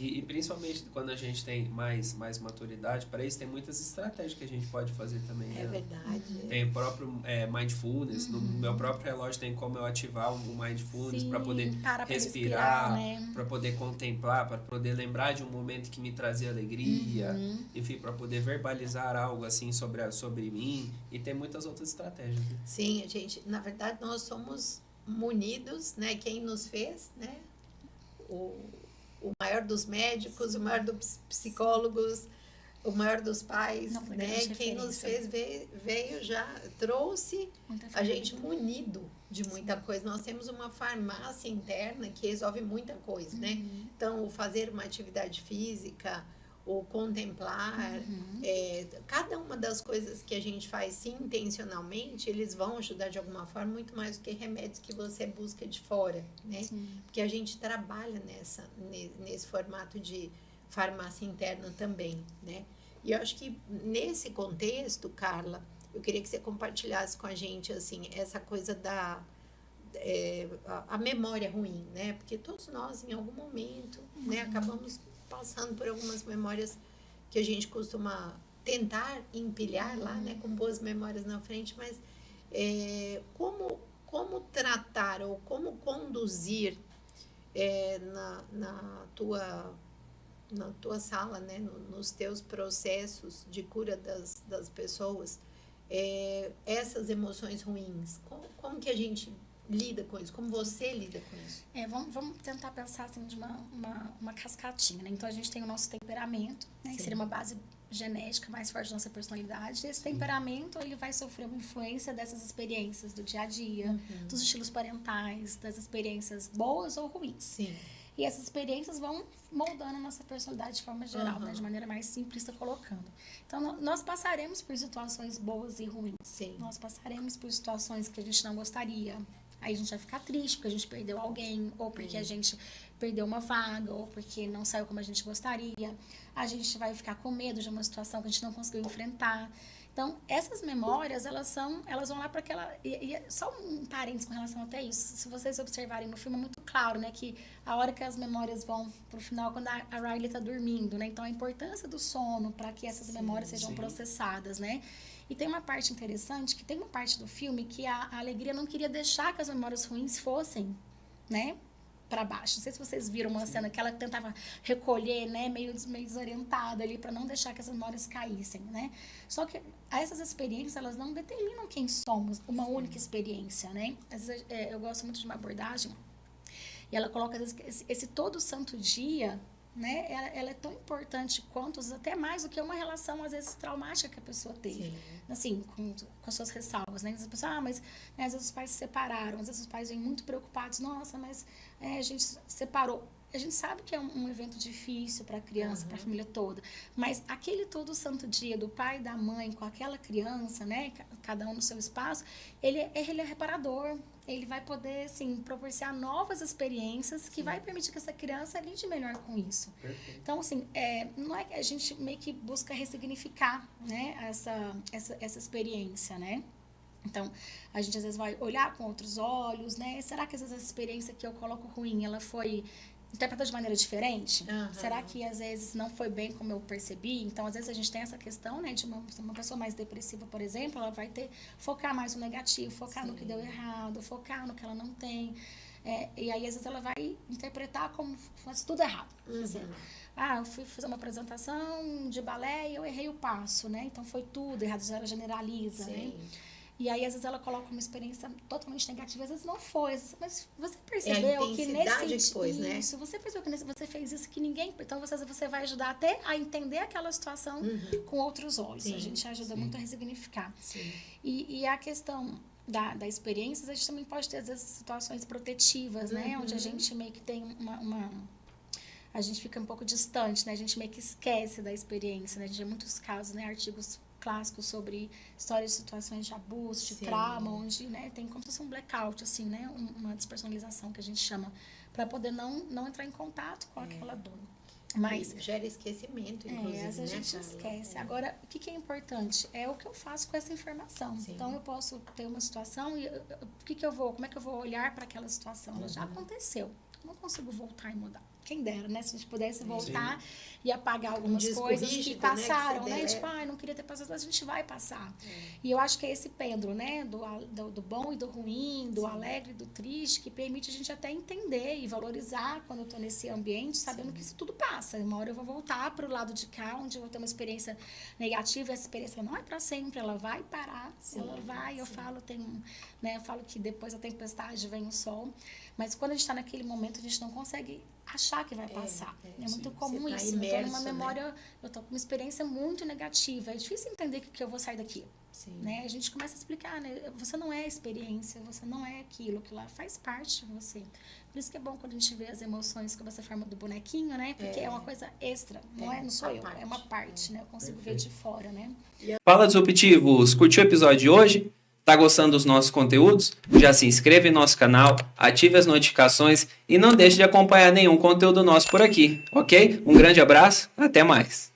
E principalmente quando a gente tem mais maturidade, para isso tem muitas estratégias que a gente pode fazer também, É né? verdade. Tem o próprio mindfulness, no meu próprio relógio tem como eu ativar o mindfulness para poder Sim, para pra respirar, respirar, né? para poder contemplar, para poder lembrar de um momento que me trazia alegria, enfim, para poder verbalizar algo assim sobre mim, e tem muitas outras estratégias, né? Sim, a gente, na verdade, nós somos munidos, né? Quem nos fez, né? O, o maior dos médicos, o maior dos psicólogos, o maior dos pais, Não foi né? grande Quem nos referência. fez veio já, trouxe Muita a gente ferramenta. munido de muita coisa. Nós temos uma farmácia interna que resolve muita coisa, né? Então, o fazer uma atividade física, o contemplar, cada uma das coisas que a gente faz sim, intencionalmente, eles vão ajudar de alguma forma muito mais do que remédios que você busca de fora, né? Sim. Porque a gente trabalha nesse formato de farmácia interna também, né? E eu acho que nesse contexto, Carla, eu queria que você compartilhasse com a gente, assim, essa coisa a memória ruim, né? Porque todos nós, em algum momento, né, acabamos passando por algumas memórias que a gente costuma tentar empilhar lá, né, com boas memórias na frente, mas como tratar ou como conduzir na tua sala, né, nos teus processos de cura das pessoas, essas emoções ruins? Como que a gente lida com isso? Como você lida com isso? Vamos tentar pensar assim de uma cascatinha, né? Então a gente tem o nosso temperamento, né? Que seria uma base genética mais forte da nossa personalidade. E esse temperamento, ele vai sofrer uma influência dessas experiências do dia a dia, dos estilos parentais, das experiências boas ou ruins. Sim. E essas experiências vão moldando a nossa personalidade de forma geral, né? De maneira mais simplista colocando. Então, nós passaremos por situações boas e ruins. Sim. Nós passaremos por situações que a gente não gostaria. Aí a gente vai ficar triste porque a gente perdeu alguém, ou porque a gente perdeu uma vaga, ou porque não saiu como a gente gostaria. A gente vai ficar com medo de uma situação que a gente não conseguiu enfrentar. Então, essas memórias, elas vão lá para aquela... E só um parênteses com relação até isso. Se vocês observarem no filme, é muito claro, né? Que a hora que as memórias vão pro final, quando a Riley tá dormindo, né? Então, a importância do sono para que essas memórias sejam processadas, né? E tem uma parte interessante, que tem uma parte do filme que a Alegria não queria deixar que as memórias ruins fossem, né? Para baixo. Não sei se vocês viram uma cena que ela tentava recolher, né, meio desorientada ali para não deixar que as memórias caíssem, né? Só que essas experiências, elas não determinam quem somos, uma única experiência, né? Às vezes, eu gosto muito de uma abordagem e ela coloca às vezes, esse todo santo dia, né? Ela é tão importante quanto, até mais do que uma relação às vezes traumática que a pessoa teve. Sim. Assim, com as suas ressalvas, né? As pessoas, mas né, às vezes os pais se separaram, às vezes os pais vêm muito preocupados, nossa, mas a gente separou. A gente sabe que é um evento difícil para a criança, para a família toda, mas aquele todo santo dia do pai e da mãe com aquela criança, né, cada um no seu espaço, ele é reparador. Ele vai poder, assim, proporcionar novas experiências que vai permitir que essa criança lide melhor com isso. Perfeito. Então, assim, não é que a gente meio que busca ressignificar, né, essa experiência, né? Então, a gente às vezes vai olhar com outros olhos, né? Será que às vezes essa experiência que eu coloco ruim, ela foi interpretada de maneira diferente? Será que às vezes não foi bem como eu percebi? Então, às vezes a gente tem essa questão, né, de uma pessoa mais depressiva, por exemplo, ela vai focar mais no negativo, focar no que deu errado, focar no que ela não tem. E aí, às vezes, ela vai interpretar como se fosse tudo errado. Por exemplo, eu fui fazer uma apresentação de balé e eu errei o passo, né? Então, foi tudo errado, ela generaliza, né? E aí, às vezes, ela coloca uma experiência totalmente negativa, às vezes não foi. Mas você percebeu que nesse... Depois, né? Isso, você percebeu que você fez isso que ninguém... Então, você vai ajudar até a entender aquela situação com outros olhos. A gente ajuda muito a ressignificar. E a questão da experiência, a gente também pode ter, às vezes, situações protetivas, né? Onde a gente meio que tem a gente fica um pouco distante, né? A gente meio que esquece da experiência, né? A gente tem muitos casos, né? Artigos clássicos sobre histórias de situações de abuso, de trauma, onde, né, tem como se fosse um blackout, assim, né, uma despersonalização que a gente chama, para poder não entrar em contato com aquela dor. Mas gera esquecimento, inclusive, a gente esquece. Agora, o que é importante? É o que eu faço com essa informação. Então, eu posso ter uma situação e como é que eu vou olhar para aquela situação? Ela já aconteceu. Eu não consigo voltar e mudar. Quem dera, né? Se a gente pudesse voltar e apagar algumas disco coisas rígido, que passaram, né? né? Tipo, não queria ter passado, mas a gente vai passar. E eu acho que é esse pêndulo, né? Do bom e do ruim, do alegre e do triste, que permite a gente até entender e valorizar quando eu tô nesse ambiente, sabendo que isso tudo passa. Uma hora eu vou voltar pro lado de cá, onde eu vou ter uma experiência negativa. Essa experiência não é para sempre, ela vai parar. Ela vai, eu falo, eu falo que depois da tempestade vem o sol. Mas quando a gente está naquele momento, a gente não consegue achar que vai passar. É muito comum tá isso. imerso, eu tô numa memória, né? eu tô com uma experiência muito negativa. É difícil entender que eu vou sair daqui. Sim. Né? A gente começa a explicar, né? Você não é a experiência, você não é aquilo que lá faz parte de você. Por isso que é bom quando a gente vê as emoções como essa forma do bonequinho, né? Porque é uma coisa extra, não sou eu, é uma parte, né? Eu consigo ver de fora, né? Fala, Disruptivos! Curtiu o episódio de hoje? Tá gostando dos nossos conteúdos? Já se inscreve em nosso canal, ative as notificações e não deixe de acompanhar nenhum conteúdo nosso por aqui, ok? Um grande abraço, até mais!